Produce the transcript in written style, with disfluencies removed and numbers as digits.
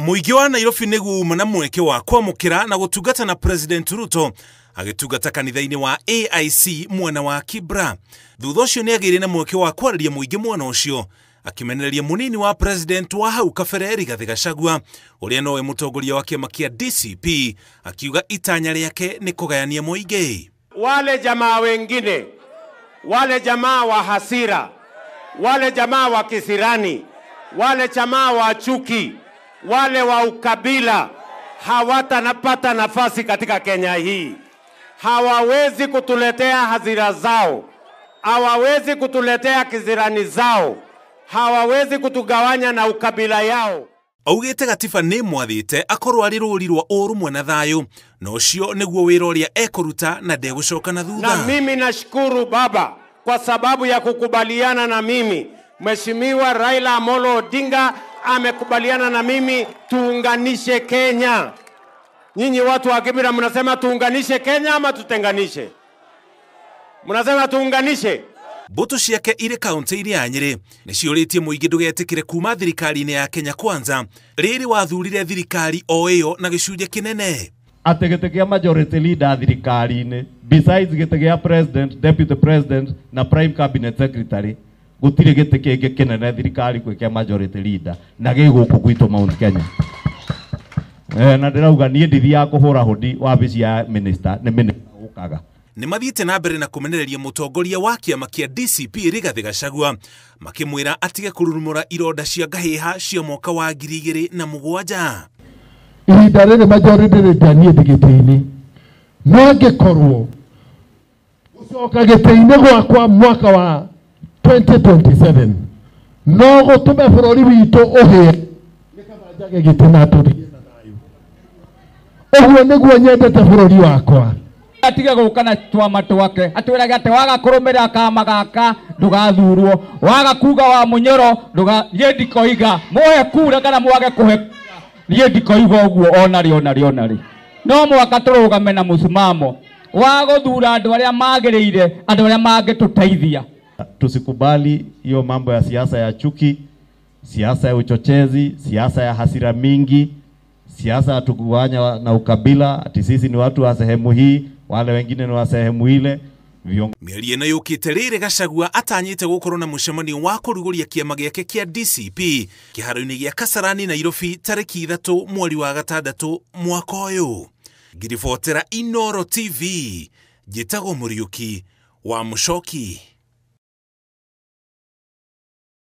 Muigi wa Nairobi niguo mana mweke wa kwamukira na gutungata na President Ruto agitungata kanitha-ini wa AIC mwena wa Kibra. Thutha ucio ni agire na mweke wa kwariria muigi mwena ucio akimenereria munini wa President wa hau kabere Rigathi Gachagua uria nowe mutongoria wa kiama kia DCP akiuga itanya riake ni kugayania muigi. Wale jamaa wengine, wale jamaa wa hasira, wale jamaa wa kisirani, wale jamaa wa chuki, wale wa ukabila hawatanapata nafasi katika Kenya hii. Hawawezi kutuletea hasira zao, hawawezi kutuletea kisirani zao, hawawezi kutugawanya na ukabila yao. Augite gatiba ni mwathite akorwo ari ruri rwa urumwe na thayu na ucio niguo wira uria ekuruta na ndegucoka na thutha. Na mimi nashukuru baba kwa sababu ya kukubaliana na mimi. Mheshimiwa Raila Amolo Odinga amekubaliana na mimi tuunganishe Kenya. Nyinyi watu wa Kibra mnasema tuunganishe Kenya ama tutenganishe? Mnasema tuunganishe. Mbutu ciake iri kaunti-ini ya Nyeri niciuritie muigi ndugetikire kuma thirikari-ini ya Kenya Kwanza riri wathurire thirikari o iyo na gicunje kinene. Ate gite kia majority leader thirikari-ini besides gite kia president, deputy president na prime cabinet secretary gutire gite kingi kinene thirikari gwikia majority leader na giguku gwitu Mount Kenya. Na ndirauga nie ndithia kuhura hodi wabici ya minister ni minister ukaga. Ni mathiite na mbere na kumenereria mutongoria wa kiama kia DCP Rigathi Gachagua makimwira atige kururumura ironda cia ngahiha cia mwaka wa 2007. Ihinda riri majority ritanie ndigiti-ini no ngikorwo gucoka giti-ini gwakwa mwaka wa 2027 no gutume bururi witu uhie nikaba njage giti na turie na thayu. Uguo niguo nyendete bururi wakwa. Atige gukana twama twake atwiraga ate waga kurumira kama gaka ndugathurwo waga kuga wa munyoro nduga yendikoiga moye kura kana mwage kuhe yendikoiga uguo onari no mwaka turugame na musimamo wago thura andu aria magiriire andu aria mangituteithia. Tusikubali hiyo mambo ya siasa ya chuki, siasa ya uchochezi, siasa ya hasira mingi, siasa ya tugawanya na ukabila ati sisi ni watu wa sehemu hii wale wengine ni wa sehemu ile. Mieri ino yukite riri Gachagua atanyite gukorwo na mucemanio wa kuruguria kiama giake kia DCP kiharo-ini gia Kasarani Nairobi tariki 3 mweri wa 6 mwaka uyu. Ngiribotera Inooro TV, Njĩtagwo Mũriũki wa Mũchoki.